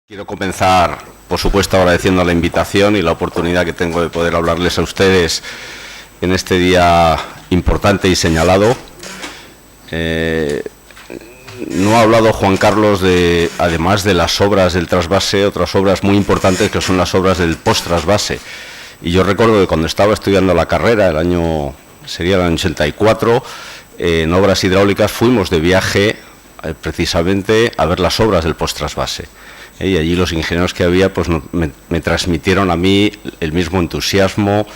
Quiero comenzar, por supuesto, agradeciendo la invitación y la oportunidad que tengo de poder hablarles a ustedes en este día importante y señalado. No ha hablado Juan Carlos además de las obras del trasvase, otras obras muy importantes que son las obras del post-trasvase. Y yo recuerdo que cuando estaba estudiando la carrera, sería el año 84, en obras hidráulicas fuimos de viaje precisamente a ver las obras del post-trasvase. Y allí los ingenieros que había pues me transmitieron a mí el mismo entusiasmo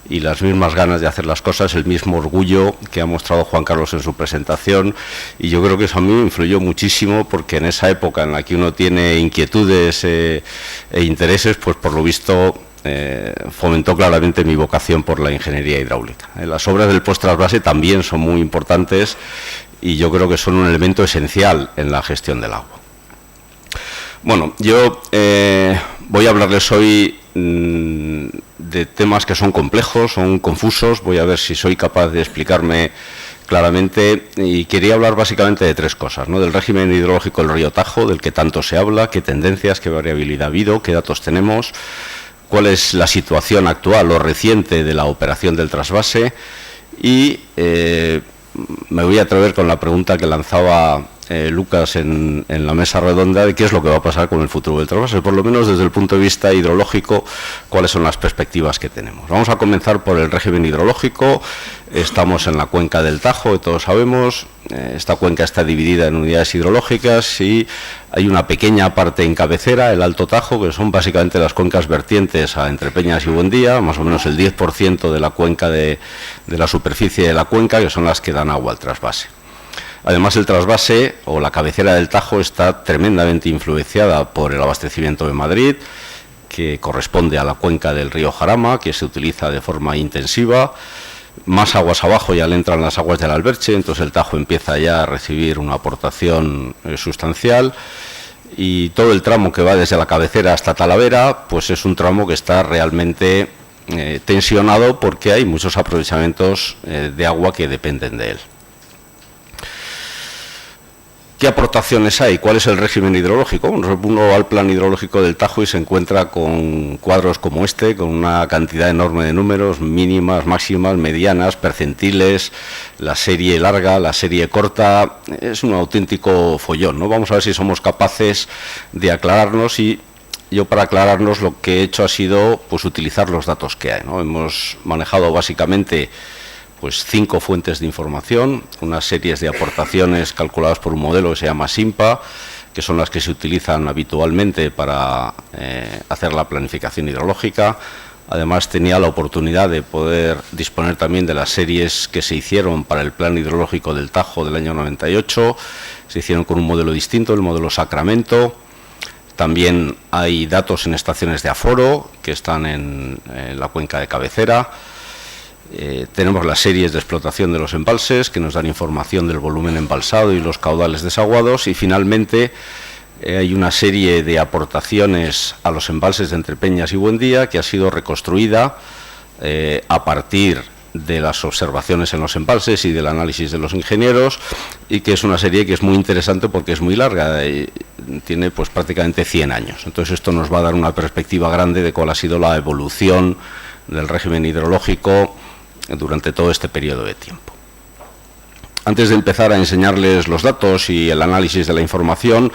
y las mismas ganas de hacer las cosas, el mismo orgullo que ha mostrado Juan Carlos en su presentación, y yo creo que eso a mí me influyó muchísimo, porque en esa época en la que uno tiene inquietudes e intereses, pues por lo visto fomentó claramente mi vocación por la ingeniería hidráulica. Las obras del post-trasvase también son muy importantes y yo creo que son un elemento esencial en la gestión del agua. Bueno, yo voy a hablarles hoy de temas que son complejos, son confusos. Voy a ver si soy capaz de explicarme claramente, y quería hablar básicamente de tres cosas, ¿no? Del régimen hidrológico del río Tajo, del que tanto se habla, qué tendencias, qué variabilidad ha habido, qué datos tenemos, cuál es la situación actual o reciente de la operación del trasvase, y me voy a atrever con la pregunta que lanzaba Lucas en la mesa redonda, de qué es lo que va a pasar con el futuro del trasvase, por lo menos desde el punto de vista hidrológico, cuáles son las perspectivas que tenemos. Vamos a comenzar por el régimen hidrológico. Estamos en la cuenca del Tajo, que todos sabemos. Esta cuenca está dividida en unidades hidrológicas y hay una pequeña parte en cabecera, el Alto Tajo, que son básicamente las cuencas vertientes a Entrepeñas y Buendía, más o menos el 10% de la cuenca de la superficie de la cuenca, que son las que dan agua al trasvase. Además, el trasvase o la cabecera del Tajo está tremendamente influenciada por el abastecimiento de Madrid, que corresponde a la cuenca del río Jarama, que se utiliza de forma intensiva. Más aguas abajo ya le entran las aguas del Alberche, entonces el Tajo empieza ya a recibir una aportación sustancial. Y todo el tramo que va desde la cabecera hasta Talavera, pues es un tramo que está realmente tensionado, porque hay muchos aprovechamientos de agua que dependen de él. ¿Qué aportaciones hay? ¿Cuál es el régimen hidrológico? Uno va al plan hidrológico del Tajo y se encuentra con cuadros como este, con una cantidad enorme de números, mínimas, máximas, medianas, percentiles, la serie larga, la serie corta. Es un auténtico follón, ¿no? Vamos a ver si somos capaces de aclararnos, y yo, para aclararnos, lo que he hecho ha sido pues utilizar los datos que hay, ¿no? Hemos manejado básicamente pues 5 fuentes de información, unas series de aportaciones calculadas por un modelo que se llama SIMPA, que son las que se utilizan habitualmente para hacer la planificación hidrológica. Además, tenía la oportunidad de poder disponer también de las series que se hicieron para el plan hidrológico del Tajo del año 98, se hicieron con un modelo distinto, el modelo Sacramento. También hay datos en estaciones de aforo que están en la cuenca de cabecera. Tenemos las series de explotación de los embalses, que nos dan información del volumen embalsado y los caudales desaguados, y finalmente hay una serie de aportaciones a los embalses de Entrepeñas y Buendía, que ha sido reconstruida a partir de las observaciones en los embalses y del análisis de los ingenieros, y que es una serie que es muy interesante porque es muy larga, tiene pues prácticamente 100 años. Entonces esto nos va a dar una perspectiva grande de cuál ha sido la evolución del régimen hidrológico durante todo este periodo de tiempo. Antes de empezar a enseñarles los datos y el análisis de la información,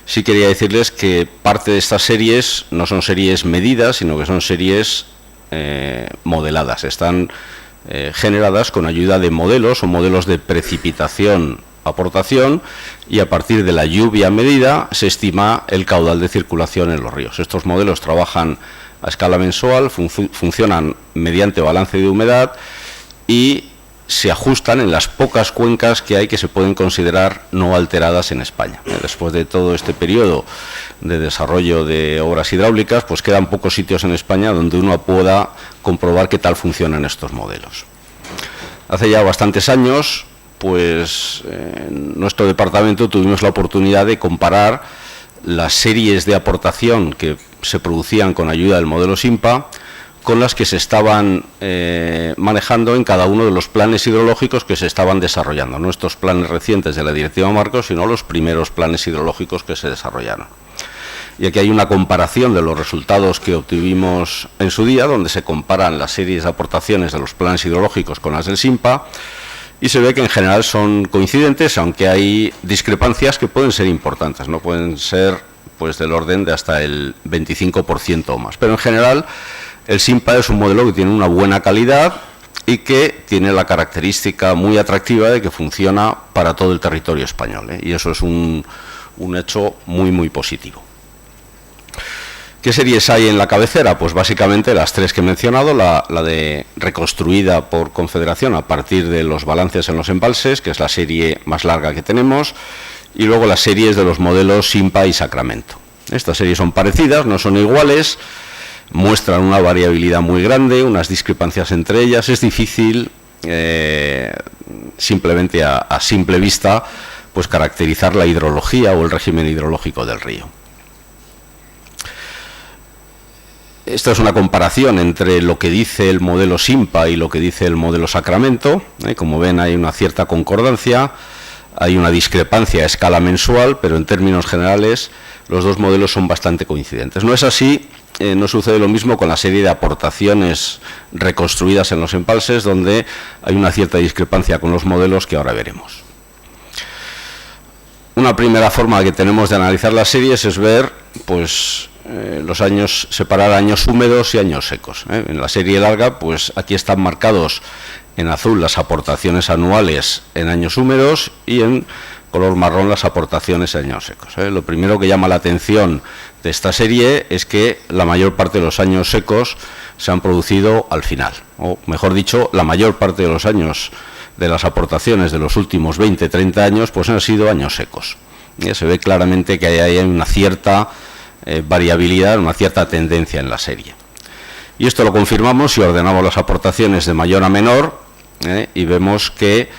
sí quería decirles que parte de estas series no son series medidas, sino que son series modeladas. Están generadas con ayuda de modelos o modelos de precipitación-aportación, y a partir de la lluvia medida se estima el caudal de circulación en los ríos. Estos modelos trabajan a escala mensual, funcionan mediante balance de humedad y se ajustan en las pocas cuencas que hay que se pueden considerar no alteradas en España. Después de todo este periodo de desarrollo de obras hidráulicas, pues quedan pocos sitios en España donde uno pueda comprobar qué tal funcionan estos modelos. Hace ya bastantes años, pues en nuestro departamento tuvimos la oportunidad de comparar las series de aportación que se producían con ayuda del modelo SIMPA con las que se estaban manejando en cada uno de los planes hidrológicos que se estaban desarrollando. No estos planes recientes de la Directiva Marco, sino los primeros planes hidrológicos que se desarrollaron. Y aquí hay una comparación de los resultados que obtuvimos en su día, donde se comparan las series de aportaciones de los planes hidrológicos con las del SINPA, y se ve que en general son coincidentes, aunque hay discrepancias que pueden ser importantes, no pueden ser pues del orden de hasta el 25% o más. Pero en general el SINPA es un modelo que tiene una buena calidad y que tiene la característica muy atractiva de que funciona para todo el territorio español, y eso es un hecho muy positivo. ¿Qué series hay en la cabecera? Pues básicamente las tres que he mencionado, la de reconstruida por Confederación a partir de los balances en los embalses, que es la serie más larga que tenemos, y luego las series de los modelos SINPA y Sacramento. Estas series son parecidas, no son iguales, muestran una variabilidad muy grande, unas discrepancias entre ellas. Es difícil simplemente a simple vista pues caracterizar la hidrología o el régimen hidrológico del río. Esta es una comparación entre lo que dice el modelo SINPA y lo que dice el modelo Sacramento. Como ven, hay una cierta concordancia, hay una discrepancia a escala mensual, pero en términos generales los dos modelos son bastante coincidentes. No es así, no sucede lo mismo con la serie de aportaciones reconstruidas en los embalses, donde hay una cierta discrepancia con los modelos que ahora veremos. Una primera forma que tenemos de analizar las series es ver pues los años, separar años húmedos y años secos. En la serie larga, pues aquí están marcados en azul las aportaciones anuales en años húmedos y en color marrón las aportaciones en años secos. Lo primero que llama la atención de esta serie es que la mayor parte de los años secos se han producido al final, o mejor dicho, la mayor parte de los años de las aportaciones de los últimos 20-30 años pues han sido años secos. Se ve claramente que hay una cierta variabilidad, una cierta tendencia en la serie. Y esto lo confirmamos si ordenamos las aportaciones de mayor a menor, y vemos que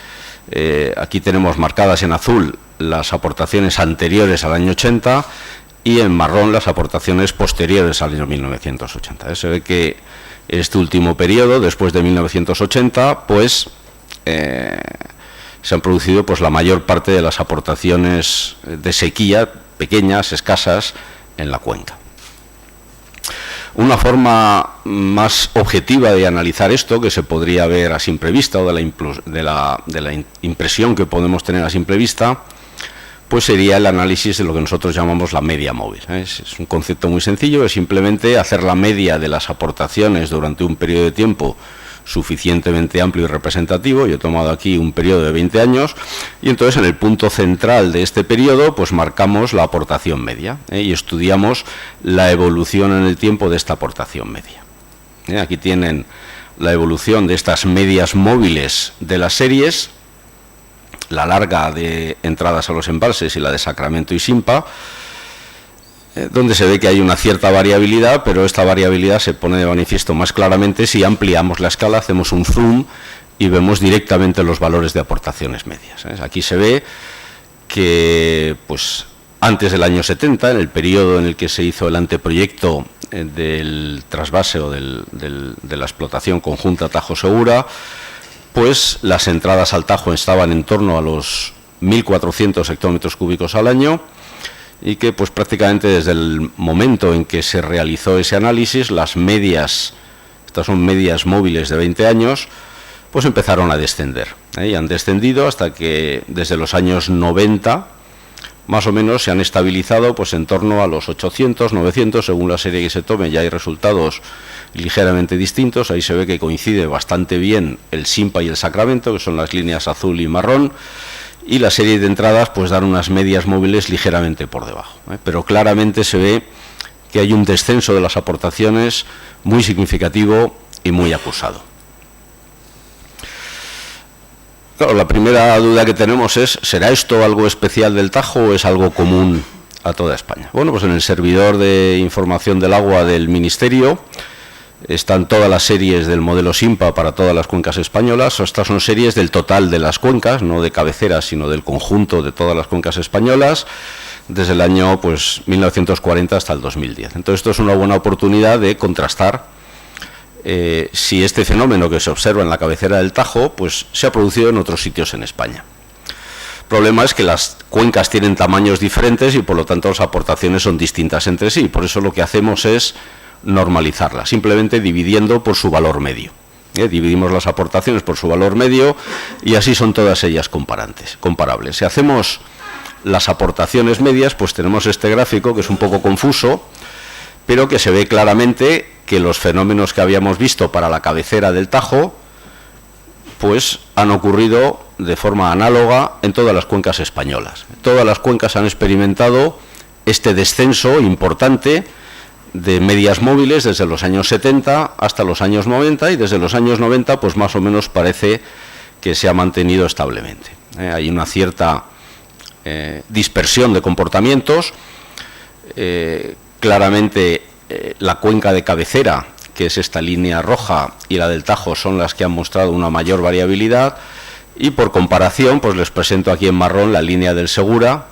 aquí tenemos marcadas en azul las aportaciones anteriores al año 80 y en marrón las aportaciones posteriores al año 1980. Se ve que este último periodo, después de 1980, pues se han producido pues la mayor parte de las aportaciones de sequía, pequeñas, escasas, en la cuenca. Una forma más objetiva de analizar esto, que se podría ver a simple vista, o de la impresión que podemos tener a simple vista, pues sería el análisis de lo que nosotros llamamos la media móvil. Es un concepto muy sencillo, es simplemente hacer la media de las aportaciones durante un periodo de tiempo suficientemente amplio y representativo. Yo he tomado aquí un periodo de 20 años y entonces en el punto central de este periodo pues marcamos la aportación media, y estudiamos la evolución en el tiempo de esta aportación media. Aquí tienen la evolución de estas medias móviles de las series, la larga de entradas a los embalses y la de Sacramento y SINPA, donde se ve que hay una cierta variabilidad, pero esta variabilidad se pone de manifiesto más claramente si ampliamos la escala, hacemos un zoom y vemos directamente los valores de aportaciones medias. Aquí se ve que pues antes del año 70, en el periodo en el que se hizo el anteproyecto del trasvase o de la explotación conjunta Tajo Segura, pues las entradas al Tajo estaban en torno a los 1.400 hectómetros cúbicos al año, y que pues prácticamente desde el momento en que se realizó ese análisis, las medias, estas son medias móviles de 20 años, pues empezaron a descender, y han descendido hasta que desde los años 90 más o menos se han estabilizado pues en torno a los 800, 900, según la serie que se tome. Ya hay resultados ligeramente distintos. Ahí se ve que coincide bastante bien el SINPA y el Sacramento, que son las líneas azul y marrón, y la serie de entradas pues dan unas medias móviles ligeramente por debajo, pero claramente se ve que hay un descenso de las aportaciones muy significativo y muy acusado. Claro, la primera duda que tenemos es, ¿será esto algo especial del Tajo o es algo común a toda España? Bueno, pues en el servidor de información del agua del Ministerio están todas las series del modelo SINPA para todas las cuencas españolas. Estas son series del total de las cuencas, no de cabecera, sino del conjunto de todas las cuencas españolas, desde el año pues 1940 hasta el 2010. Entonces esto es una buena oportunidad de contrastar si este fenómeno que se observa en la cabecera del Tajo pues se ha producido en otros sitios en España. problema es que las cuencas tienen tamaños diferentes y por lo tanto las aportaciones son distintas entre sí. Por eso lo que hacemos es normalizarlas, simplemente dividiendo por su valor medio. Dividimos las aportaciones por su valor medio y así son todas ellas comparables. Si hacemos las aportaciones medias, pues tenemos este gráfico que es un poco confuso, pero que se ve claramente que los fenómenos que habíamos visto para la cabecera del Tajo pues han ocurrido de forma análoga en todas las cuencas españolas. Todas las cuencas han experimentado este descenso importante de medias móviles desde los años 70 hasta los años 90, y desde los años 90 pues más o menos parece que se ha mantenido establemente. Hay una cierta dispersión de comportamientos. Claramente la cuenca de cabecera, que es esta línea roja, y la del Tajo son las que han mostrado una mayor variabilidad, y por comparación pues les presento aquí en marrón la línea del Segura,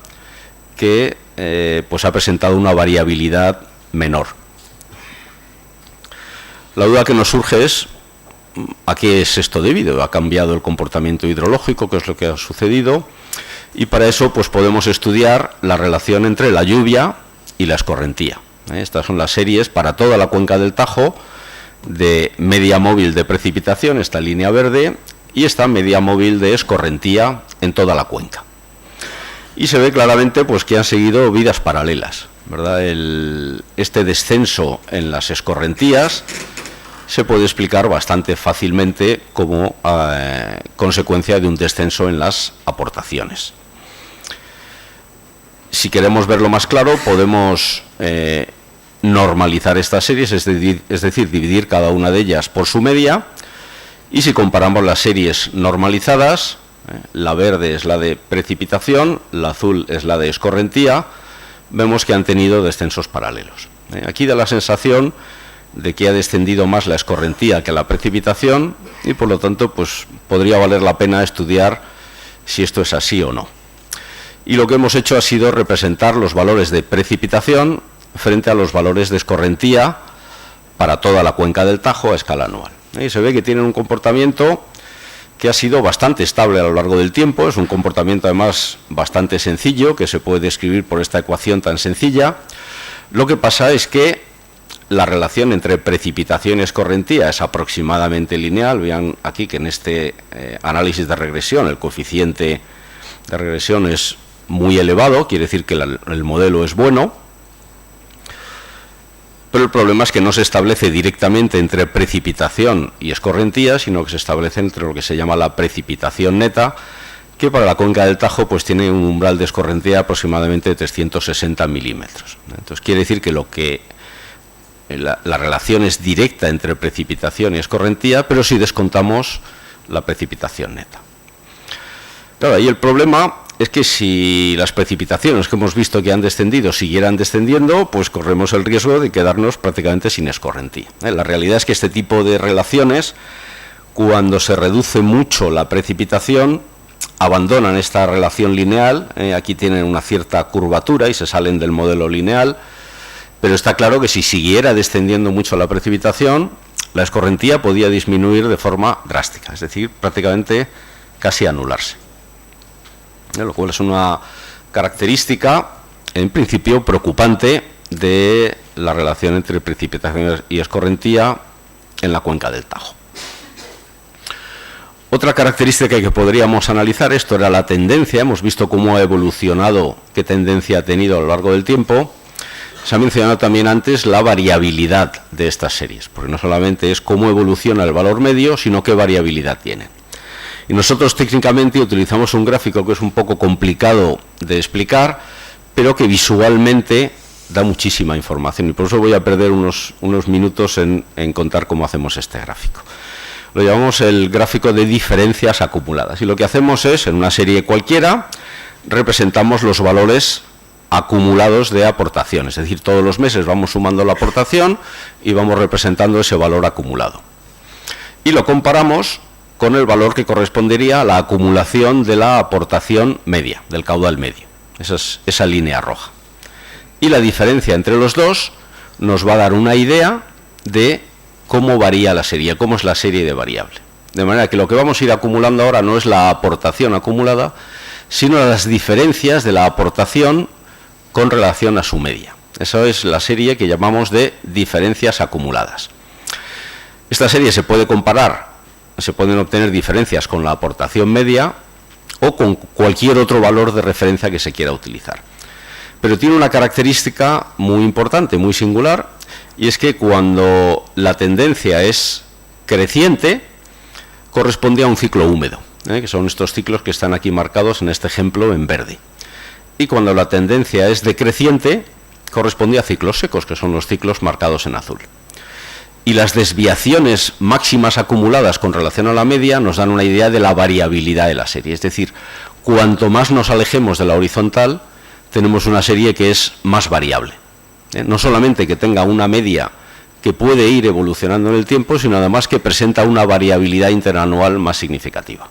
que pues ha presentado una variabilidad menor. La duda que nos surge es ¿a qué es esto debido? ¿Ha cambiado el comportamiento hidrológico? ¿Qué es lo que ha sucedido? Y para eso pues podemos estudiar la relación entre la lluvia y la escorrentía. Estas son las series para toda la cuenca del Tajo de media móvil de precipitación, esta línea verde, y esta media móvil de escorrentía en toda la cuenca. Y se ve claramente pues que han seguido vidas paralelas, ¿verdad? Este descenso en las escorrentías se puede explicar bastante fácilmente como consecuencia de un descenso en las aportaciones. Si queremos verlo más claro, podemos normalizar estas series, es decir, dividir cada una de ellas por su media, y si comparamos las series normalizadas, la verde es la de precipitación, la azul es la de escorrentía, vemos que han tenido descensos paralelos. Aquí da la sensación de que ha descendido más la escorrentía que la precipitación, y por lo tanto pues podría valer la pena estudiar si esto es así o no. Y lo que hemos hecho ha sido representar los valores de precipitación frente a los valores de escorrentía para toda la cuenca del Tajo a escala anual. Y se ve que tienen un comportamiento que ha sido bastante estable a lo largo del tiempo. Es un comportamiento además bastante sencillo, que se puede describir por esta ecuación tan sencilla. Lo que pasa es que la relación entre precipitación y escorrentía es aproximadamente lineal. Vean aquí que en este análisis de regresión el coeficiente de regresión es muy elevado, quiere decir que el modelo es bueno, pero el problema es que no se establece directamente entre precipitación y escorrentía, sino que se establece entre lo que se llama la precipitación neta, que para la cuenca del Tajo pues tiene un umbral de escorrentía aproximadamente de 360 milímetros. Entonces quiere decir que la relación es directa entre precipitación y escorrentía, pero si descontamos la precipitación neta. Claro, ahí el problema es que si las precipitaciones que hemos visto que han descendido siguieran descendiendo, pues corremos el riesgo de quedarnos prácticamente sin escorrentía. La realidad es que este tipo de relaciones, cuando se reduce mucho la precipitación, abandonan esta relación lineal. Aquí tienen una cierta curvatura y se salen del modelo lineal, pero está claro que si siguiera descendiendo mucho la precipitación, la escorrentía podía disminuir de forma drástica, es decir, prácticamente casi anularse. Lo cual es una característica, en principio, preocupante de la relación entre precipitación y escorrentía en la cuenca del Tajo. Otra característica que podríamos analizar, esto era la tendencia, hemos visto cómo ha evolucionado, qué tendencia ha tenido a lo largo del tiempo. Se ha mencionado también antes la variabilidad de estas series, porque no solamente es cómo evoluciona el valor medio, sino qué variabilidad tienen. Y nosotros técnicamente utilizamos un gráfico que es un poco complicado de explicar, pero que visualmente da muchísima información, y por eso voy a perder unos minutos en contar cómo hacemos este gráfico. Lo llamamos el gráfico de diferencias acumuladas, y lo que hacemos es, en una serie cualquiera, representamos los valores acumulados de aportación, es decir, todos los meses vamos sumando la aportación y vamos representando ese valor acumulado. Y lo comparamos con el valor que correspondería a la acumulación de la aportación media, del caudal medio. Esa línea roja. Y la diferencia entre los dos nos va a dar una idea de cómo varía la serie, cómo es la serie de variable. De manera que lo que vamos a ir acumulando ahora no es la aportación acumulada, sino las diferencias de la aportación con relación a su media. Esa es la serie que llamamos de diferencias acumuladas. Esta serie se puede comparar, se pueden obtener diferencias con la aportación media o con cualquier otro valor de referencia que se quiera utilizar. Pero tiene una característica muy importante, muy singular, y es que cuando la tendencia es creciente, corresponde a un ciclo húmedo, que son estos ciclos que están aquí marcados en este ejemplo en verde. Y cuando la tendencia es decreciente, corresponde a ciclos secos, que son los ciclos marcados en azul. Y las desviaciones máximas acumuladas con relación a la media nos dan una idea de la variabilidad de la serie. Es decir, cuanto más nos alejemos de la horizontal, tenemos una serie que es más variable. No solamente que tenga una media que puede ir evolucionando en el tiempo, sino además que presenta una variabilidad interanual más significativa.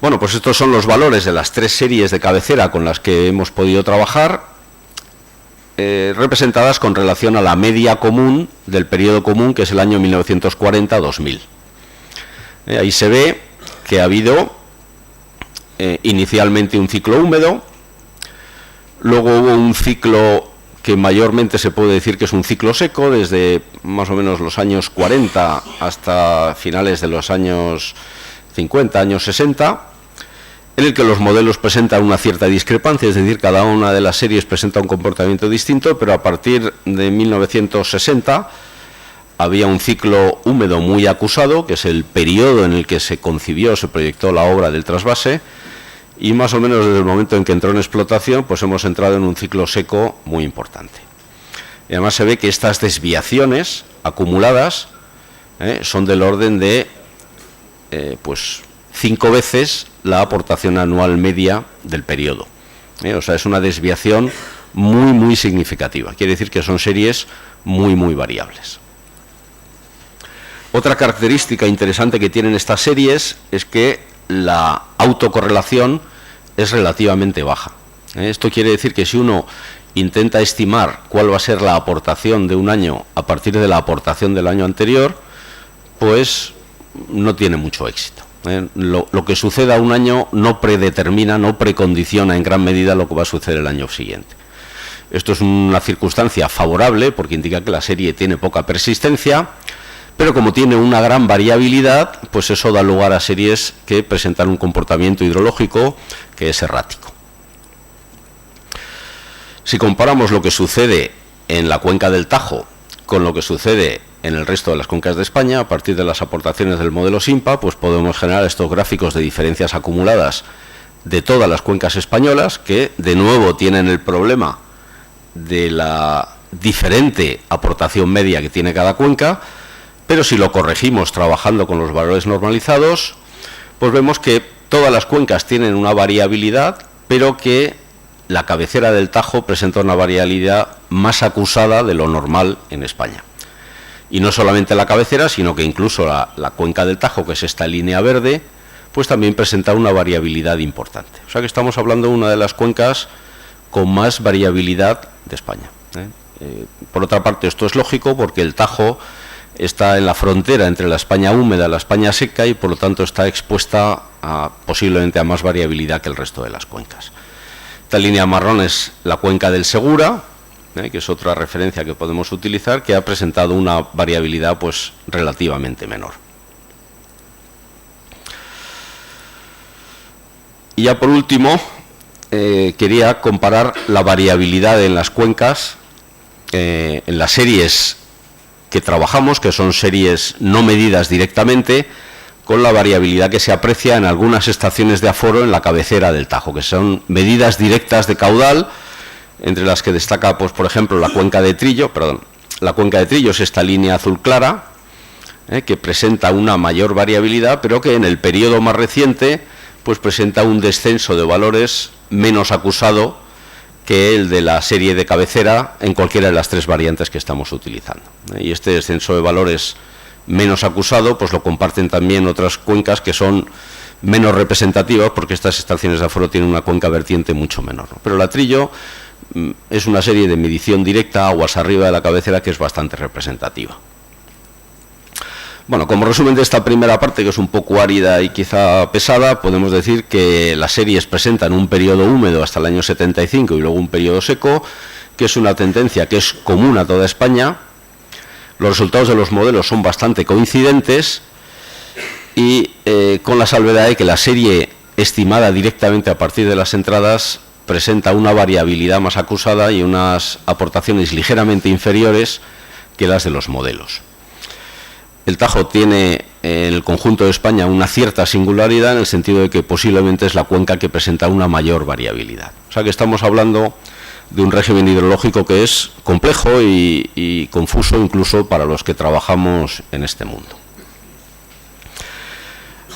Bueno, pues estos son los valores de las 3 series de cabecera con las que hemos podido trabajar, representadas con relación a la media común del periodo común, que es el año 1940-2000. Ahí se ve que ha habido inicialmente un ciclo húmedo, luego hubo un ciclo que mayormente se puede decir que es un ciclo seco, desde más o menos los años 40 hasta finales de los años 50, años 60, en el que los modelos presentan una cierta discrepancia, es decir, cada una de las series presenta un comportamiento distinto, pero a partir de 1960 había un ciclo húmedo muy acusado, que es el periodo en el que se concibió, se proyectó la obra del trasvase, y más o menos desde el momento en que entró en explotación, pues hemos entrado en un ciclo seco muy importante. Y además se ve que estas desviaciones acumuladas son del orden de pues 5 veces la aportación anual media del periodo. O sea, es una desviación muy significativa. Quiere decir que son series muy variables. Otra característica interesante que tienen estas series es que la autocorrelación es relativamente baja. Esto quiere decir que si uno intenta estimar cuál va a ser la aportación de un año a partir de la aportación del año anterior, pues no tiene mucho éxito. Lo que suceda un año no predetermina, no precondiciona en gran medida lo que va a suceder el año siguiente. Esto es una circunstancia favorable porque indica que la serie tiene poca persistencia, pero como tiene una gran variabilidad, pues eso da lugar a series que presentan un comportamiento hidrológico que es errático. Si comparamos lo que sucede en la cuenca del Tajo con lo que sucede en el resto de las cuencas de España, a partir de las aportaciones del modelo SIMPA, pues podemos generar estos gráficos de diferencias acumuladas de todas las cuencas españolas, que de nuevo tienen el problema de la diferente aportación media que tiene cada cuenca, pero si lo corregimos trabajando con los valores normalizados, pues vemos que todas las cuencas tienen una variabilidad, pero que la cabecera del Tajo presenta una variabilidad más acusada de lo normal en España. Y no solamente la cabecera, sino que incluso la cuenca del Tajo, que es esta línea verde, pues también presenta una variabilidad importante. O sea que estamos hablando de una de las cuencas con más variabilidad de España. Por otra parte, esto es lógico porque el Tajo está en la frontera entre la España húmeda y la España seca y por lo tanto está expuesta posiblemente a más variabilidad que el resto de las cuencas. Esta línea marrón es la cuenca del Segura, que es otra referencia que podemos utilizar, que ha presentado una variabilidad pues relativamente menor. Y ya por último, quería comparar la variabilidad en las cuencas, en las series que trabajamos, que son series no medidas directamente, con la variabilidad que se aprecia en algunas estaciones de aforo en la cabecera del Tajo, que son medidas directas de caudal, entre las que destaca, pues, por ejemplo, la cuenca de Trillo, la cuenca de Trillo es esta línea azul clara, que presenta una mayor variabilidad, pero que en el periodo más reciente, pues presenta un descenso de valores menos acusado que el de la serie de cabecera en cualquiera de las 3 variantes que estamos utilizando. Y este descenso de valores menos acusado, pues lo comparten también otras cuencas que son menos representativas, porque estas estaciones de aforo tienen una cuenca vertiente mucho menor, ¿no? Pero la Trillo es una serie de medición directa, aguas arriba de la cabecera, que es bastante representativa. Bueno, como resumen de esta primera parte, que es un poco árida y quizá pesada, podemos decir que las series presentan un periodo húmedo hasta el año 75 y luego un periodo seco, que es una tendencia que es común a toda España. Los resultados de los modelos son bastante coincidentes y con la salvedad de que la serie estimada directamente a partir de las entradas presenta una variabilidad más acusada y unas aportaciones ligeramente inferiores que las de los modelos. El Tajo tiene en el conjunto de España una cierta singularidad en el sentido de que posiblemente es la cuenca que presenta una mayor variabilidad. O sea que estamos hablando de un régimen hidrológico que es complejo y confuso incluso para los que trabajamos en este mundo.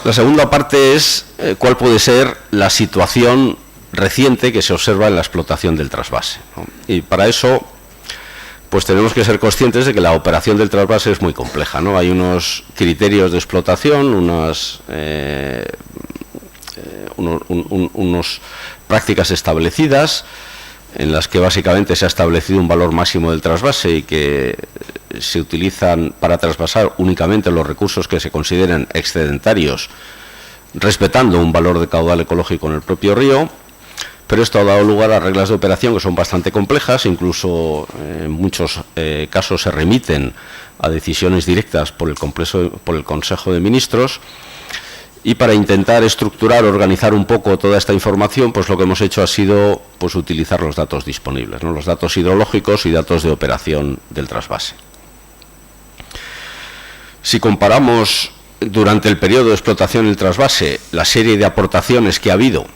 La segunda parte es cuál puede ser la situación reciente que se observa en la explotación del trasvase, ¿no? Y para eso pues tenemos que ser conscientes de que la operación del trasvase es muy compleja, ¿no? Hay unos criterios de explotación, unas prácticas establecidas en las que básicamente se ha establecido un valor máximo del trasvase y que se utilizan para trasvasar únicamente los recursos que se consideran excedentarios, respetando un valor de caudal ecológico en el propio río. Pero esto ha dado lugar a reglas de operación que son bastante complejas, incluso en muchos casos se remiten a decisiones directas por el Consejo de Ministros. Y para intentar estructurar, organizar un poco toda esta información, pues lo que hemos hecho ha sido pues utilizar los datos disponibles, ¿no? Los datos hidrológicos y datos de operación del trasvase. Si comparamos durante el periodo de explotación del trasvase la serie de aportaciones que ha habido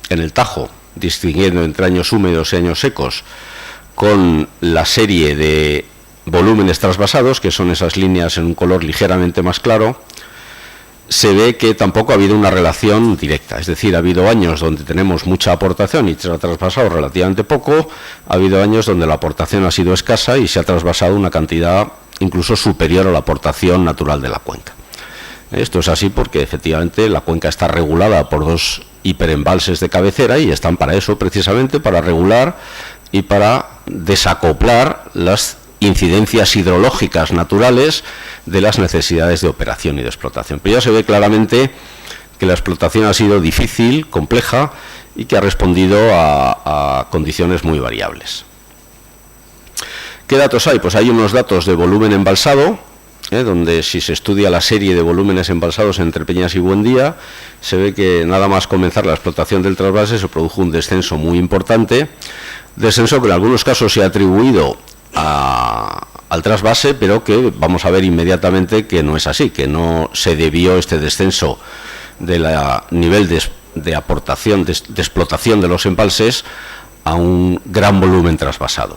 en el Tajo, distinguiendo entre años húmedos y años secos, con la serie de volúmenes trasvasados, que son esas líneas en un color ligeramente más claro, se ve que tampoco ha habido una relación directa. Es decir, ha habido años donde tenemos mucha aportación y se ha trasvasado relativamente poco, ha habido años donde la aportación ha sido escasa y se ha trasvasado una cantidad incluso superior a la aportación natural de la cuenca. Esto es así porque efectivamente la cuenca está regulada por dos hiperembalses de cabecera y están para eso, precisamente para regular y para desacoplar las incidencias hidrológicas naturales de las necesidades de operación y de explotación. Pero ya se ve claramente que la explotación ha sido difícil, compleja y que ha respondido a condiciones muy variables. ¿Qué datos hay? Pues hay unos datos de volumen embalsado, donde si se estudia la serie de volúmenes embalsados entre Peñas y Buendía, se ve que nada más comenzar la explotación del trasvase se produjo un descenso muy importante, descenso que en algunos casos se ha atribuido al trasvase, pero que vamos a ver inmediatamente que no es así, que no se debió este descenso del nivel de aportación, de explotación de los embalses a un gran volumen trasvasado.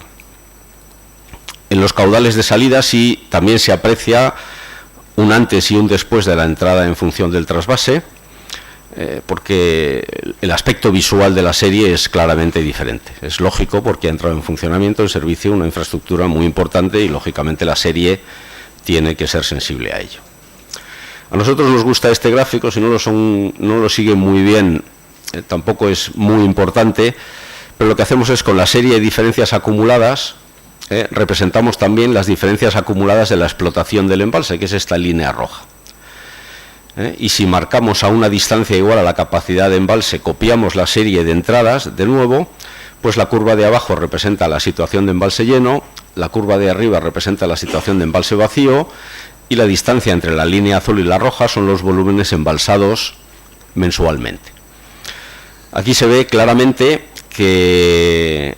En los caudales de salida sí también se aprecia un antes y un después de la entrada en función del trasvase, porque el aspecto visual de la serie es claramente diferente. Es lógico porque ha entrado en funcionamiento, en servicio, una infraestructura muy importante y lógicamente la serie tiene que ser sensible a ello. A nosotros nos gusta este gráfico, si no lo siguen muy bien, tampoco es muy importante, pero lo que hacemos es con la serie de diferencias acumuladas, representamos también las diferencias acumuladas de la explotación del embalse, que es esta línea roja. Y si marcamos a una distancia igual a la capacidad de embalse, copiamos la serie de entradas de nuevo, pues la curva de abajo representa la situación de embalse lleno, la curva de arriba representa la situación de embalse vacío y la distancia entre la línea azul y la roja son los volúmenes embalsados mensualmente. Aquí se ve claramente que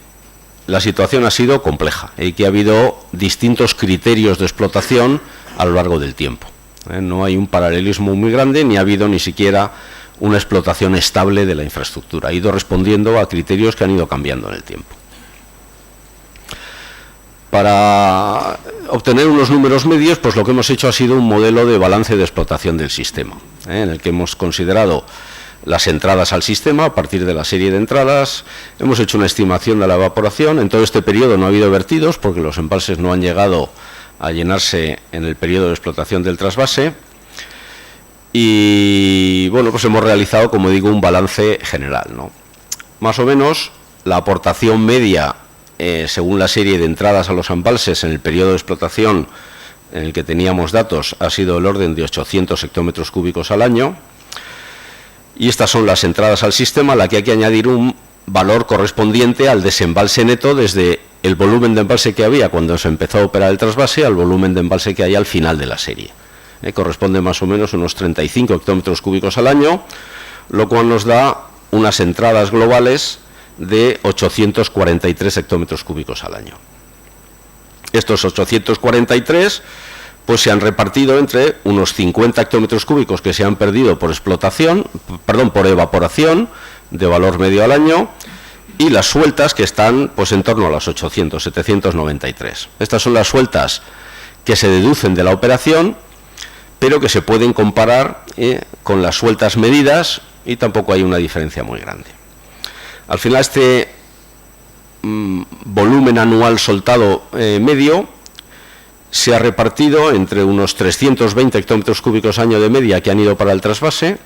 la situación ha sido compleja y que ha habido distintos criterios de explotación a lo largo del tiempo. No hay un paralelismo muy grande, ni ha habido ni siquiera una explotación estable de la infraestructura. Ha ido respondiendo a criterios que han ido cambiando en el tiempo. Para obtener unos números medios, pues lo que hemos hecho ha sido un modelo de balance de explotación del sistema, en el que hemos considerado las entradas al sistema a partir de la serie de entradas, hemos hecho una estimación de la evaporación. En todo este periodo no ha habido vertidos porque los embalses no han llegado a llenarse en el periodo de explotación del trasvase y bueno, pues hemos realizado, como digo, un balance general, ¿no? Más o menos la aportación media según la serie de entradas a los embalses en el periodo de explotación en el que teníamos datos ha sido del orden de 800 hectómetros cúbicos al año. Y estas son las entradas al sistema, a la que hay que añadir un valor correspondiente al desembalse neto desde el volumen de embalse que había cuando se empezó a operar el trasvase al volumen de embalse que hay al final de la serie. Corresponde más o menos a unos 35 hectómetros cúbicos al año, lo cual nos da unas entradas globales de 843 hectómetros cúbicos al año. Estos 843 pues se han repartido entre unos 50 hectómetros cúbicos que se han perdido por por evaporación de valor medio al año, y las sueltas que están pues en torno a las 800, 793. Estas son las sueltas que se deducen de la operación, pero que se pueden comparar con las sueltas medidas, y tampoco hay una diferencia muy grande. Al final, este volumen anual soltado medio se ha repartido entre unos 320 hectómetros cúbicos año de media que han ido para el trasvase.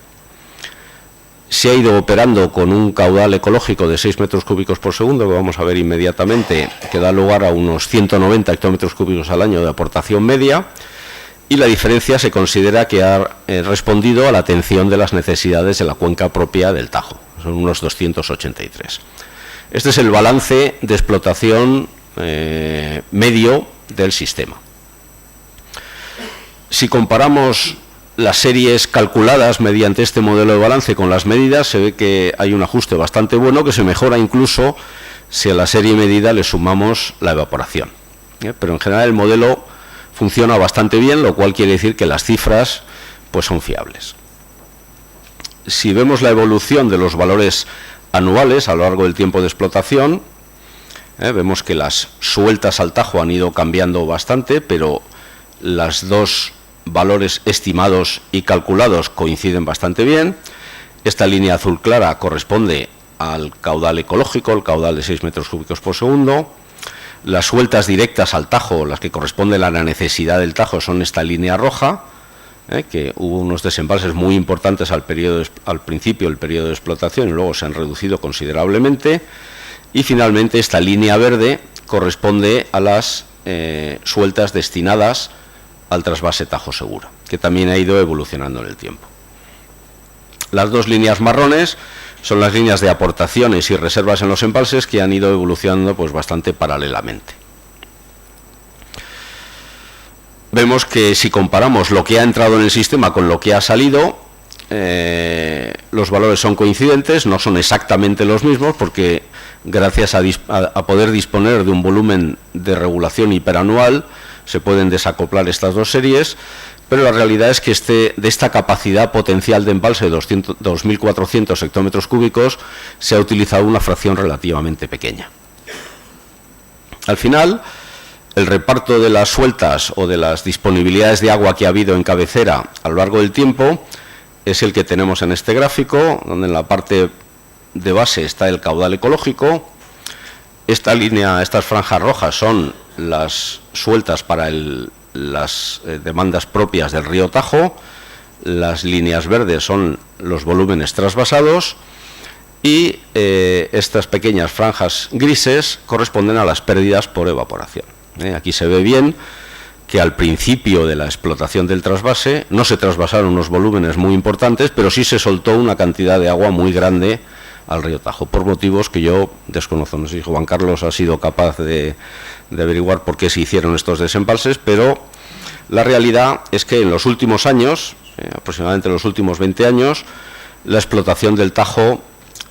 Se ha ido operando con un caudal ecológico de 6 metros cúbicos por segundo, que vamos a ver inmediatamente, que da lugar a unos 190 hectómetros cúbicos al año de aportación media, y la diferencia se considera que ha respondido a la atención de las necesidades de la cuenca propia del Tajo, son unos 283. Este es el balance de explotación medio del sistema. Si comparamos las series calculadas mediante este modelo de balance con las medidas, se ve que hay un ajuste bastante bueno, que se mejora incluso si a la serie medida le sumamos la evaporación. Pero en general el modelo funciona bastante bien, lo cual quiere decir que las cifras pues son fiables. Si vemos la evolución de los valores anuales a lo largo del tiempo de explotación, vemos que las sueltas al Tajo han ido cambiando bastante, pero los dos valores estimados y calculados coinciden bastante bien. Esta línea azul clara corresponde al caudal ecológico, el caudal de 6 metros cúbicos por segundo. Las sueltas directas al Tajo, las que corresponden a la necesidad del Tajo, son esta línea roja, que hubo unos desembalses muy importantes al principio del periodo de explotación y luego se han reducido considerablemente. Y finalmente esta línea verde corresponde a las sueltas destinadas al trasvase Tajo Segura, que también ha ido evolucionando en el tiempo. Las dos líneas marrones son las líneas de aportaciones y reservas en los embalses, que han ido evolucionando pues bastante paralelamente. Vemos que si comparamos lo que ha entrado en el sistema con lo que ha salido, los valores son coincidentes, no son exactamente los mismos, porque gracias a poder disponer de un volumen de regulación hiperanual se pueden desacoplar estas dos series, pero la realidad es que de esta capacidad potencial de embalse de 2.400 hectómetros cúbicos se ha utilizado una fracción relativamente pequeña. Al final, el reparto de las sueltas o de las disponibilidades de agua que ha habido en cabecera a lo largo del tiempo es el que tenemos en este gráfico, donde en la parte de base está el caudal ecológico. Esta línea, estas franjas rojas son las sueltas para las demandas propias del río Tajo, las líneas verdes son los volúmenes trasvasados y estas pequeñas franjas grises corresponden a las pérdidas por evaporación. Aquí se ve bien que al principio de la explotación del trasvase no se trasvasaron unos volúmenes muy importantes, pero sí se soltó una cantidad de agua muy grande al río Tajo, por motivos que yo desconozco. No sé si Juan Carlos ha sido capaz de averiguar por qué se hicieron estos desembalses, pero la realidad es que en los últimos años, aproximadamente en los últimos 20 años, la explotación del Tajo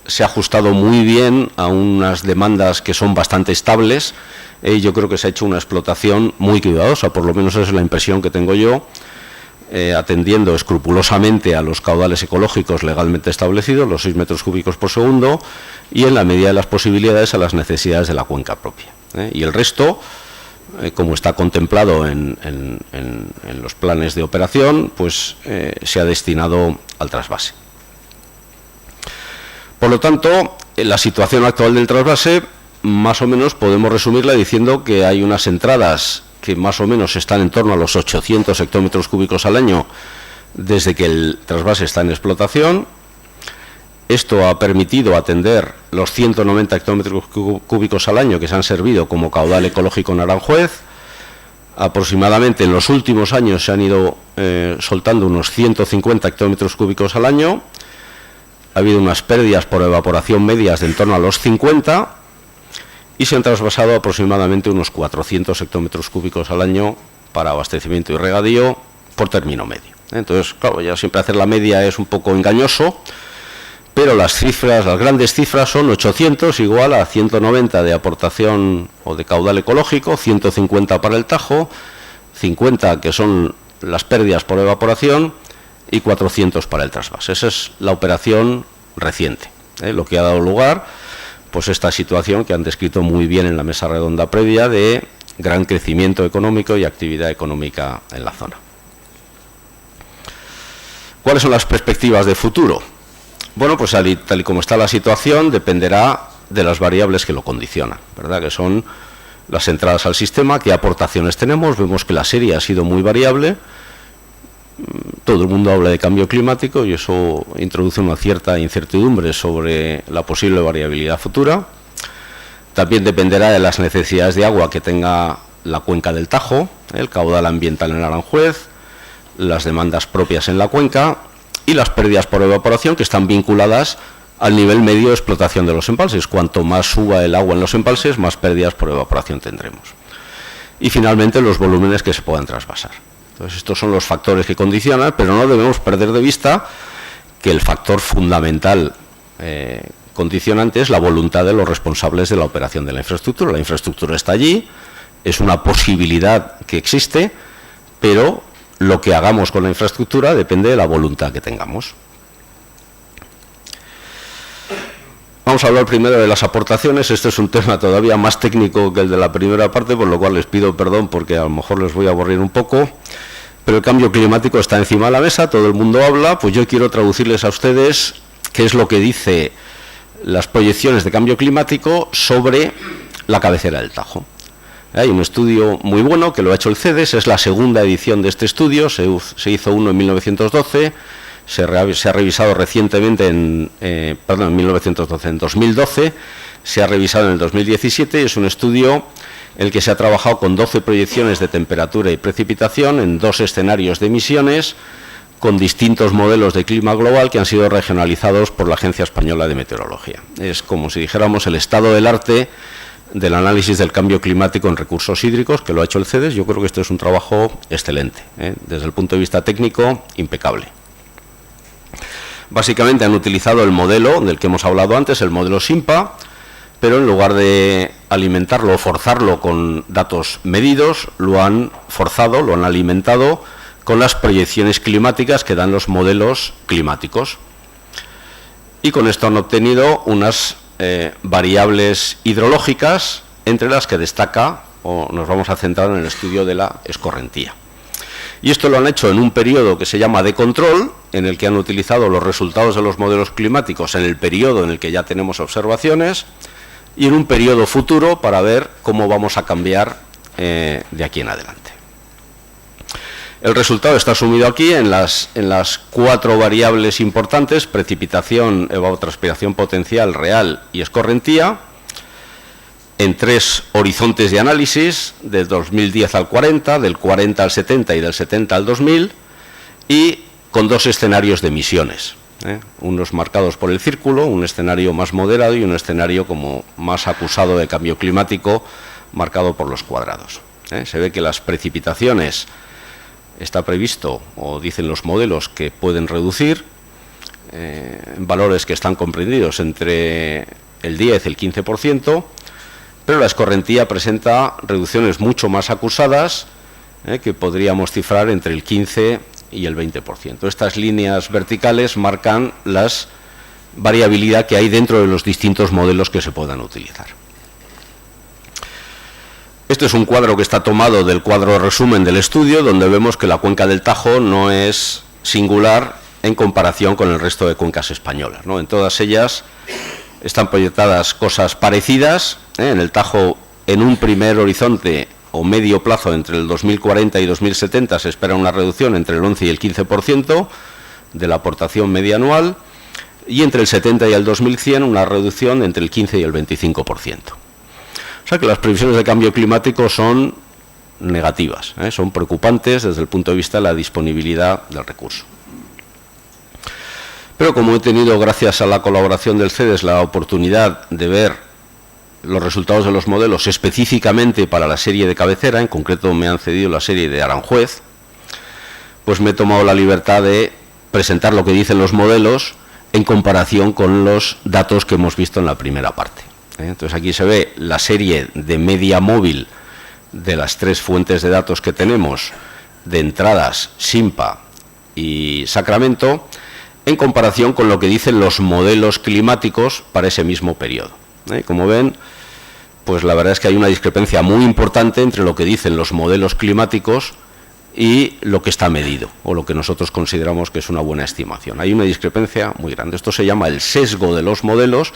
se ha ajustado muy bien a unas demandas que son bastante estables. Yo creo que se ha hecho una explotación muy cuidadosa, por lo menos esa es la impresión que tengo yo, atendiendo escrupulosamente a los caudales ecológicos legalmente establecidos, los 6 metros cúbicos por segundo, y en la medida de las posibilidades a las necesidades de la cuenca propia. Y el resto, como está contemplado en los planes de operación, pues se ha destinado al trasvase. Por lo tanto, la situación actual del trasvase, más o menos podemos resumirla diciendo que hay unas entradas que más o menos están en torno a los 800 hectómetros cúbicos al año desde que el trasvase está en explotación. Esto ha permitido atender los 190 hectómetros cúbicos al año que se han servido como caudal ecológico en Aranjuez. Aproximadamente en los últimos años se han ido soltando unos 150 hectómetros cúbicos al año. Ha habido unas pérdidas por evaporación medias de en torno a los 50 y se han trasvasado aproximadamente unos 400 hectómetros cúbicos al año para abastecimiento y regadío por término medio. Entonces, claro, ya siempre hacer la media es un poco engañoso, pero las cifras, las grandes cifras son 800 igual a 190 de aportación o de caudal ecológico, 150 para el Tajo, 50 que son las pérdidas por evaporación y 400 para el trasvase. Esa es la operación reciente, lo que ha dado lugar, pues esta situación que han descrito muy bien en la mesa redonda previa de gran crecimiento económico y actividad económica en la zona. ¿Cuáles son las perspectivas de futuro? Bueno, pues tal y como está la situación, dependerá de las variables que lo condicionan, ¿verdad? Que son las entradas al sistema, qué aportaciones tenemos. Vemos que la serie ha sido muy variable. Todo el mundo habla de cambio climático y eso introduce una cierta incertidumbre sobre la posible variabilidad futura. También dependerá de las necesidades de agua que tenga la cuenca del Tajo, el caudal ambiental en Aranjuez, las demandas propias en la cuenca y las pérdidas por evaporación que están vinculadas al nivel medio de explotación de los embalses. Cuanto más suba el agua en los embalses, más pérdidas por evaporación tendremos. Y finalmente los volúmenes que se puedan trasvasar. Entonces estos son los factores que condicionan, pero no debemos perder de vista que el factor fundamental condicionante es la voluntad de los responsables de la operación de la infraestructura. La infraestructura está allí, es una posibilidad que existe, pero lo que hagamos con la infraestructura depende de la voluntad que tengamos. Vamos a hablar primero de las aportaciones. Este es un tema todavía más técnico que el de la primera parte, por lo cual les pido perdón porque a lo mejor les voy a aburrir un poco, pero el cambio climático está encima de la mesa, todo el mundo habla, pues yo quiero traducirles a ustedes qué es lo que dice las proyecciones de cambio climático sobre la cabecera del Tajo. Hay un estudio muy bueno que lo ha hecho el CEDES, es la segunda edición de este estudio, se hizo uno en 1912, se ha revisado recientemente en 2012, se ha revisado en el 2017, es un estudio en el que se ha trabajado con 12 proyecciones de temperatura y precipitación en 2 escenarios de emisiones, con distintos modelos de clima global que han sido regionalizados por la Agencia Española de Meteorología. Es como si dijéramos el estado del arte del análisis del cambio climático en recursos hídricos, que lo ha hecho el CEDES. Yo creo que este es un trabajo excelente, desde el punto de vista técnico, impecable. Básicamente han utilizado el modelo del que hemos hablado antes, el modelo SIMPA, pero en lugar de alimentarlo o forzarlo con datos medidos, lo han forzado, lo han alimentado con las proyecciones climáticas que dan los modelos climáticos. Y con esto han obtenido unas variables hidrológicas, entre las que destaca, o nos vamos a centrar en el estudio de la escorrentía. Y esto lo han hecho en un periodo que se llama de control, en el que han utilizado los resultados de los modelos climáticos en el periodo en el que ya tenemos observaciones, y en un periodo futuro para ver cómo vamos a cambiar de aquí en adelante. El resultado está sumido aquí en las 4 variables importantes: precipitación, evapotranspiración potencial, real y escorrentía, en 3 horizontes de análisis, del 2010 al 40, del 40 al 70 y del 70 al 2000, y con 2 escenarios de emisiones, unos marcados por el círculo, un escenario más moderado y un escenario como más acusado de cambio climático, marcado por los cuadrados. Se ve que las precipitaciones está previsto, o dicen los modelos, que pueden reducir valores que están comprendidos entre el 10 y el 15%, pero la escorrentía presenta reducciones mucho más acusadas, que podríamos cifrar entre el 15 y el 20%. Estas líneas verticales marcan la variabilidad que hay dentro de los distintos modelos que se puedan utilizar. Este es un cuadro que está tomado del cuadro resumen del estudio, donde vemos que la cuenca del Tajo no es singular en comparación con el resto de cuencas españolas, ¿no? En todas ellas están proyectadas cosas parecidas. En el Tajo, en un primer horizonte o medio plazo entre el 2040 y 2070, se espera una reducción entre el 11 y el 15% de la aportación media anual, y entre el 70 y el 2100 una reducción entre el 15 y el 25%. O sea que las previsiones de cambio climático son negativas, son preocupantes desde el punto de vista de la disponibilidad del recurso. Pero como he tenido, gracias a la colaboración del CEDES, la oportunidad de ver los resultados de los modelos específicamente para la serie de cabecera, en concreto me han cedido la serie de Aranjuez, pues me he tomado la libertad de presentar lo que dicen los modelos en comparación con los datos que hemos visto en la primera parte. Entonces aquí se ve la serie de media móvil de las tres fuentes de datos que tenemos, de entradas, SINPA y Sacramento, en comparación con lo que dicen los modelos climáticos para ese mismo periodo. Como ven, pues la verdad es que hay una discrepancia muy importante entre lo que dicen los modelos climáticos y lo que está medido, o lo que nosotros consideramos que es una buena estimación. Hay una discrepancia muy grande. Esto se llama el sesgo de los modelos,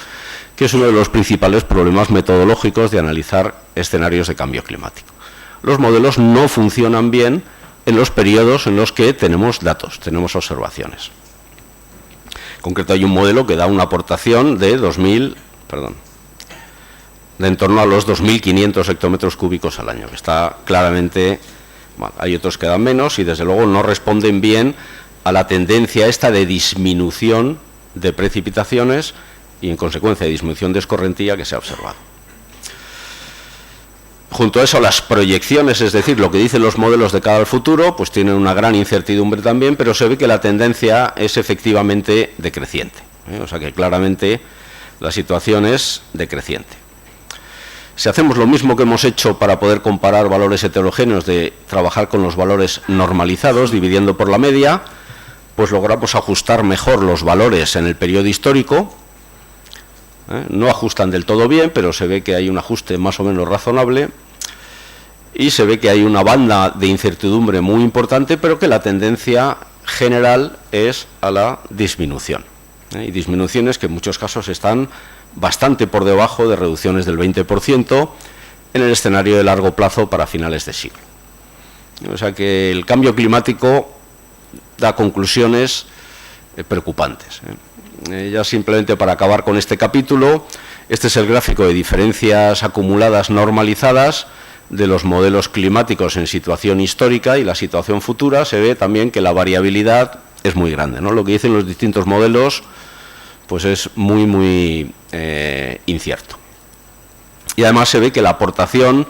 que es uno de los principales problemas metodológicos de analizar escenarios de cambio climático. Los modelos no funcionan bien en los periodos en los que tenemos datos, tenemos observaciones. En concreto hay un modelo que da una aportación de en torno a los 2.500 hectómetros cúbicos al año, que está claramente... Bueno, hay otros que dan menos y desde luego no responden bien a la tendencia esta de disminución de precipitaciones y en consecuencia de disminución de escorrentía que se ha observado. Junto a eso, las proyecciones, es decir, lo que dicen los modelos de cara al futuro, pues tienen una gran incertidumbre también, pero se ve que la tendencia es efectivamente decreciente, o sea que claramente la situación es decreciente. Si hacemos lo mismo que hemos hecho para poder comparar valores heterogéneos, de trabajar con los valores normalizados, dividiendo por la media, pues logramos ajustar mejor los valores en el periodo histórico. No ajustan del todo bien, pero se ve que hay un ajuste más o menos razonable y se ve que hay una banda de incertidumbre muy importante, pero que la tendencia general es a la disminución. Y disminuciones que en muchos casos están bastante por debajo de reducciones del 20% en el escenario de largo plazo para finales de siglo. O sea que el cambio climático da conclusiones preocupantes. Ya simplemente para acabar con este capítulo, este es el gráfico de diferencias acumuladas normalizadas de los modelos climáticos en situación histórica y la situación futura. Se ve también que la variabilidad es muy grande, ¿no? Lo que dicen los distintos modelos pues es muy incierto. Y además se ve que la aportación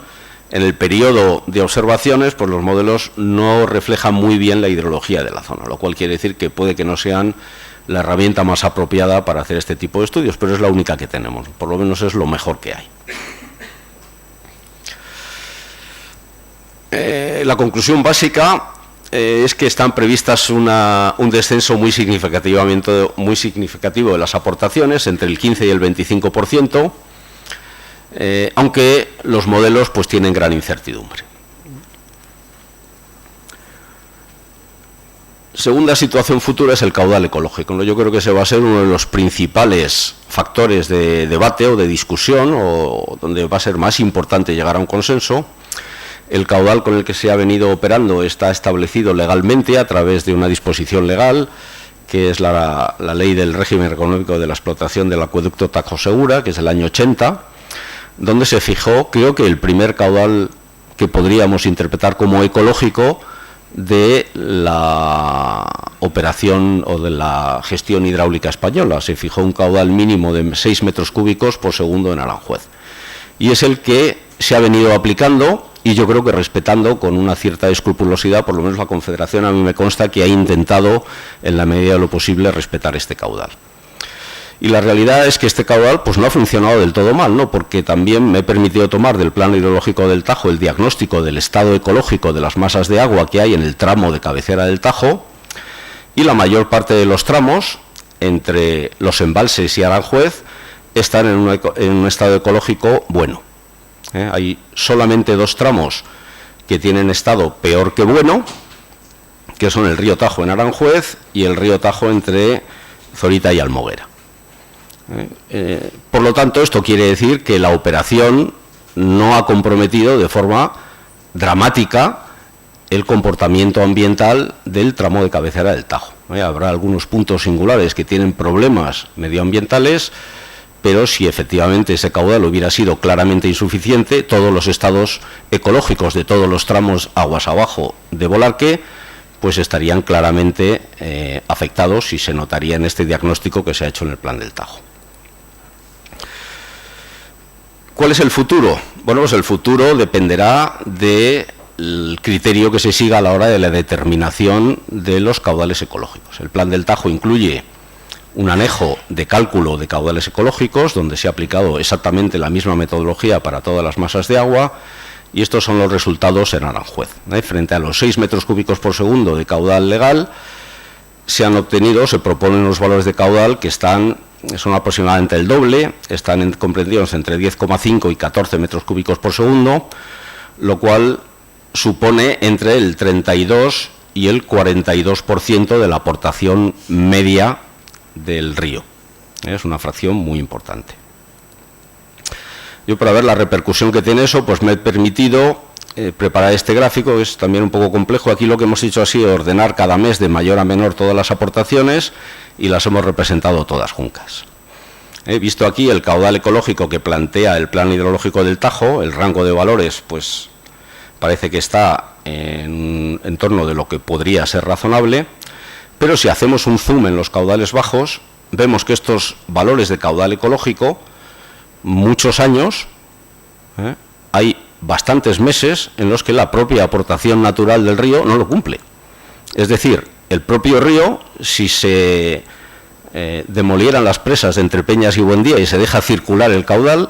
en el periodo de observaciones, pues los modelos no reflejan muy bien la hidrología de la zona, lo cual quiere decir que puede que no sean la herramienta más apropiada para hacer este tipo de estudios, pero es la única que tenemos, por lo menos es lo mejor que hay. La conclusión básica es que están previstas un descenso muy significativo de las aportaciones, entre el 15 y el 25%, aunque los modelos pues tienen gran incertidumbre. Segunda situación futura es el caudal ecológico. Yo creo que ese va a ser uno de los principales factores de debate o de discusión, o donde va a ser más importante llegar a un consenso. El caudal con el que se ha venido operando está establecido legalmente a través de una disposición legal, que es la Ley del Régimen Económico de la Explotación del Acueducto Tajo Segura, que es del año 80, donde se fijó, creo que el primer caudal que podríamos interpretar como ecológico de la operación o de la gestión hidráulica española. Se fijó un caudal mínimo de 6 metros cúbicos por segundo en Aranjuez. Y es el que se ha venido aplicando, y yo creo que respetando con una cierta escrupulosidad, por lo menos la Confederación a mí me consta que ha intentado en la medida de lo posible respetar este caudal. Y la realidad es que este caudal pues no ha funcionado del todo mal, ¿no? Porque también me he permitido tomar del plano hidrológico del Tajo el diagnóstico del estado ecológico de las masas de agua que hay en el tramo de cabecera del Tajo, y la mayor parte de los tramos, entre los embalses y Aranjuez, están en un estado ecológico bueno. Hay solamente 2 tramos que tienen estado peor que bueno, que son el río Tajo en Aranjuez y el río Tajo entre Zorita y Almoguera. Por lo tanto, esto quiere decir que la operación no ha comprometido de forma dramática el comportamiento ambiental del tramo de cabecera del Tajo. Habrá algunos puntos singulares que tienen problemas medioambientales, pero si efectivamente ese caudal hubiera sido claramente insuficiente, todos los estados ecológicos de todos los tramos aguas abajo de Bolarque pues estarían claramente afectados y se notaría en este diagnóstico que se ha hecho en el Plan del Tajo. ¿Cuál es el futuro? Bueno, pues el futuro dependerá del criterio que se siga a la hora de la determinación de los caudales ecológicos. El Plan del Tajo incluye un anejo de cálculo de caudales ecológicos, donde se ha aplicado exactamente la misma metodología para todas las masas de agua, y estos son los resultados en Aranjuez. Frente a los 6 metros cúbicos por segundo de caudal legal, se proponen unos valores de caudal que son aproximadamente el doble, están comprendidos entre 10,5 y 14 metros cúbicos por segundo, lo cual supone entre el 32 y el 42% de la aportación media del río. Es una fracción muy importante. Yo, para ver la repercusión que tiene eso, pues me he permitido preparar este gráfico, es también un poco complejo. Aquí lo que hemos hecho ha sido ordenar cada mes de mayor a menor todas las aportaciones y las hemos representado todas juntas. He visto aquí el caudal ecológico que plantea el Plan Hidrológico del Tajo, el rango de valores, pues parece que está en torno de lo que podría ser razonable. Pero si hacemos un zoom en los caudales bajos, vemos que estos valores de caudal ecológico, muchos años, hay bastantes meses en los que la propia aportación natural del río no lo cumple. Es decir, el propio río, si se demolieran las presas de Entrepeñas y Buendía y se deja circular el caudal,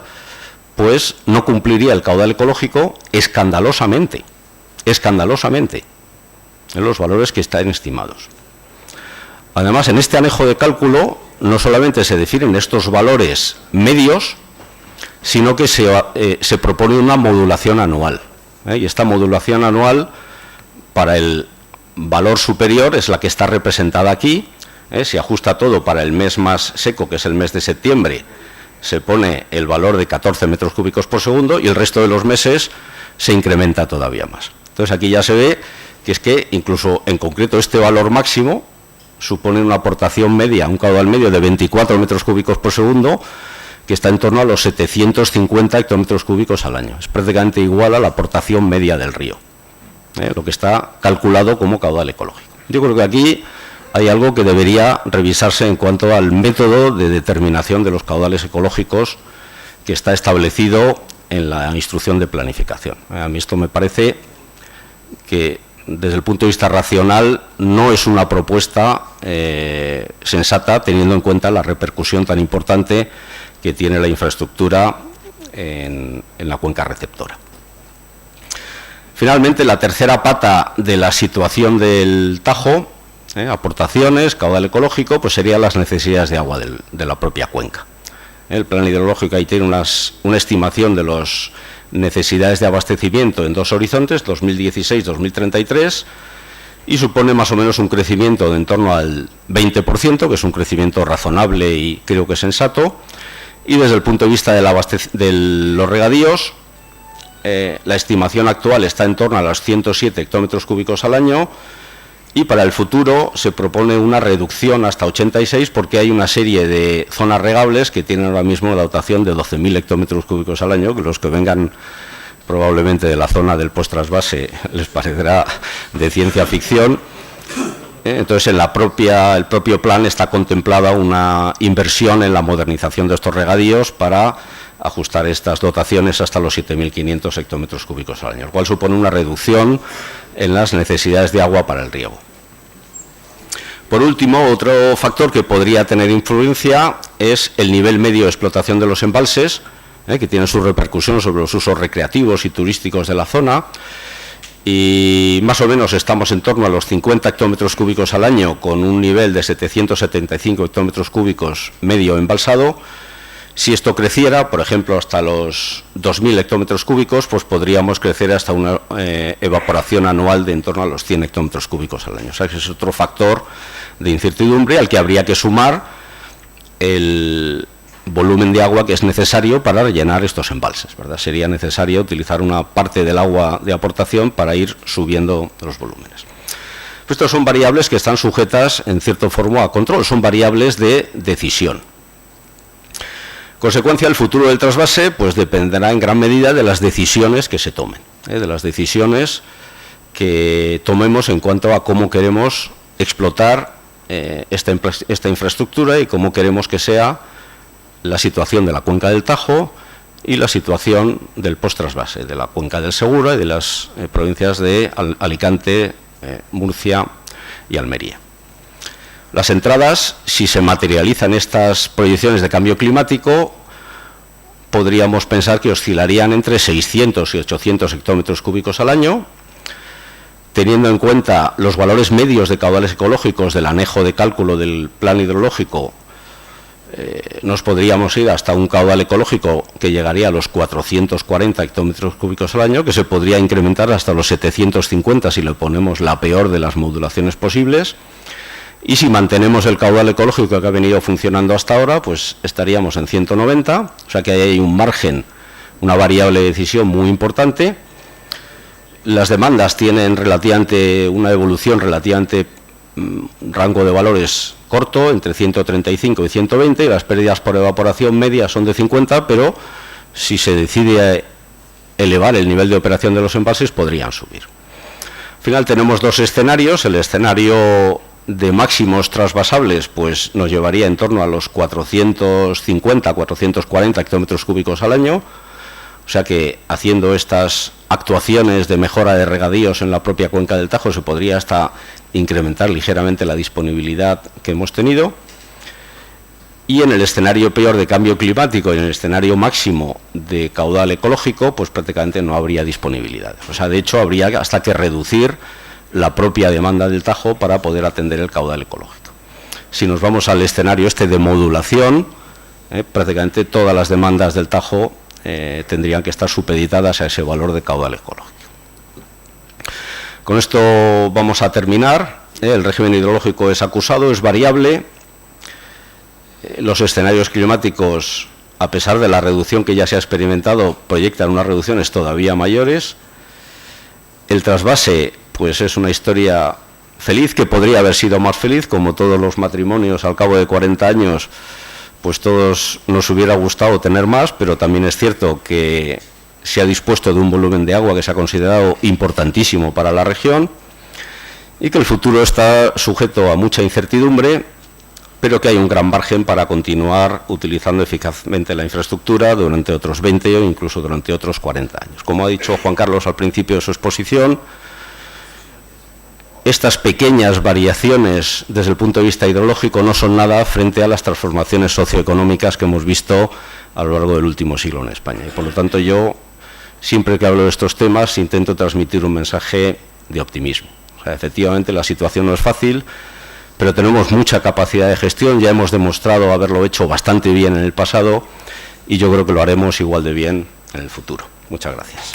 pues no cumpliría el caudal ecológico escandalosamente, en los valores que están estimados. Además, en este anejo de cálculo no solamente se definen estos valores medios, sino que se propone una modulación anual. Y esta modulación anual para el valor superior es la que está representada aquí. Se ajusta todo para el mes más seco, que es el mes de septiembre. Se pone el valor de 14 metros cúbicos por segundo y el resto de los meses se incrementa todavía más. Entonces, aquí ya se ve que es que incluso en concreto este valor máximo supone una aportación media, un caudal medio de 24 metros cúbicos por segundo, que está en torno a los 750 hectómetros cúbicos al año. Es prácticamente igual a la aportación media del río, lo que está calculado como caudal ecológico. Yo creo que aquí hay algo que debería revisarse en cuanto al método de determinación de los caudales ecológicos que está establecido en la instrucción de planificación. A mí esto me parece que desde el punto de vista racional no es una propuesta sensata, teniendo en cuenta la repercusión tan importante que tiene la infraestructura en la cuenca receptora. Finalmente, la tercera pata de la situación del Tajo, aportaciones, caudal ecológico, pues serían las necesidades de agua de la propia cuenca. El Plan Hidrológico ahí tiene una estimación de las necesidades de abastecimiento en dos horizontes, 2016-2033, y supone más o menos un crecimiento de en torno al 20%, que es un crecimiento razonable y creo que sensato. Y desde el punto de vista de los regadíos, la estimación actual está en torno a los 107 hectómetros cúbicos al año, y para el futuro se propone una reducción hasta 86, porque hay una serie de zonas regables que tienen ahora mismo la dotación de 12.000 hectómetros cúbicos al año, que los que vengan probablemente de la zona del post-trasvase les parecerá de ciencia ficción. Entonces, en el propio plan está contemplada una inversión en la modernización de estos regadíos para ajustar estas dotaciones hasta los 7.500 hectómetros cúbicos al año, lo cual supone una reducción en las necesidades de agua para el riego. Por último, otro factor que podría tener influencia es el nivel medio de explotación de los embalses, que tiene su repercusión sobre los usos recreativos y turísticos de la zona, y más o menos estamos en torno a los 50 hectómetros cúbicos al año, con un nivel de 775 hectómetros cúbicos medio embalsado. Si esto creciera, por ejemplo, hasta los 2.000 hectómetros cúbicos, pues podríamos crecer hasta una evaporación anual de en torno a los 100 hectómetros cúbicos al año. O sea, que es otro factor de incertidumbre al que habría que sumar el volumen de agua que es necesario para rellenar estos embalses, ¿verdad? Sería necesario utilizar una parte del agua de aportación para ir subiendo los volúmenes. Pues estas son variables que están sujetas, en cierta forma, a control, son variables de decisión. Consecuencia, el futuro del trasvase pues dependerá en gran medida de las decisiones que se tomen, de las decisiones que tomemos en cuanto a cómo queremos explotar esta infraestructura y cómo queremos que sea la situación de la cuenca del Tajo y la situación del post-trasvase, de la cuenca del Segura y de las provincias de Alicante, Murcia y Almería. Las entradas, si se materializan estas proyecciones de cambio climático, podríamos pensar que oscilarían entre 600 y 800 hectómetros cúbicos al año, teniendo en cuenta los valores medios de caudales ecológicos del anejo de cálculo del plan hidrológico. Nos podríamos ir hasta un caudal ecológico que llegaría a los 440 hectómetros cúbicos al año, que se podría incrementar hasta los 750 si le ponemos la peor de las modulaciones posibles. Y si mantenemos el caudal ecológico que ha venido funcionando hasta ahora, pues estaríamos en 190, o sea que ahí hay un margen, una variable de decisión muy importante. Las demandas tienen relativamente una evolución relativamente rango de valores corto, entre 135 y 120, y las pérdidas por evaporación media son de 50, pero si se decide elevar el nivel de operación de los embalses, podrían subir. Al final tenemos dos escenarios. El escenario de máximos trasvasables pues nos llevaría en torno a los 450, 440 hectómetros cúbicos al año, o sea que haciendo estas actuaciones de mejora de regadíos en la propia cuenca del Tajo se podría hasta incrementar ligeramente la disponibilidad que hemos tenido. Y en el escenario peor de cambio climático y en el escenario máximo de caudal ecológico, pues prácticamente no habría disponibilidad. O sea, de hecho, habría hasta que reducir la propia demanda del Tajo para poder atender el caudal ecológico. Si nos vamos al escenario este de modulación, prácticamente todas las demandas del Tajo tendrían que estar supeditadas a ese valor de caudal ecológico. Con esto vamos a terminar. El régimen hidrológico es acusado, es variable. Los escenarios climáticos, a pesar de la reducción que ya se ha experimentado, proyectan unas reducciones todavía mayores. El trasvase, pues es una historia feliz, que podría haber sido más feliz, como todos los matrimonios al cabo de 40 años, pues todos nos hubiera gustado tener más, pero también es cierto que se ha dispuesto de un volumen de agua que se ha considerado importantísimo para la región y que el futuro está sujeto a mucha incertidumbre, pero que hay un gran margen para continuar utilizando eficazmente la infraestructura durante otros 20 o incluso durante otros 40 años. Como ha dicho Juan Carlos al principio de su exposición, estas pequeñas variaciones desde el punto de vista hidrológico no son nada frente a las transformaciones socioeconómicas que hemos visto a lo largo del último siglo en España. Y por lo tanto yo, siempre que hablo de estos temas, intento transmitir un mensaje de optimismo. O sea, efectivamente la situación no es fácil, pero tenemos mucha capacidad de gestión, ya hemos demostrado haberlo hecho bastante bien en el pasado y yo creo que lo haremos igual de bien en el futuro. Muchas gracias.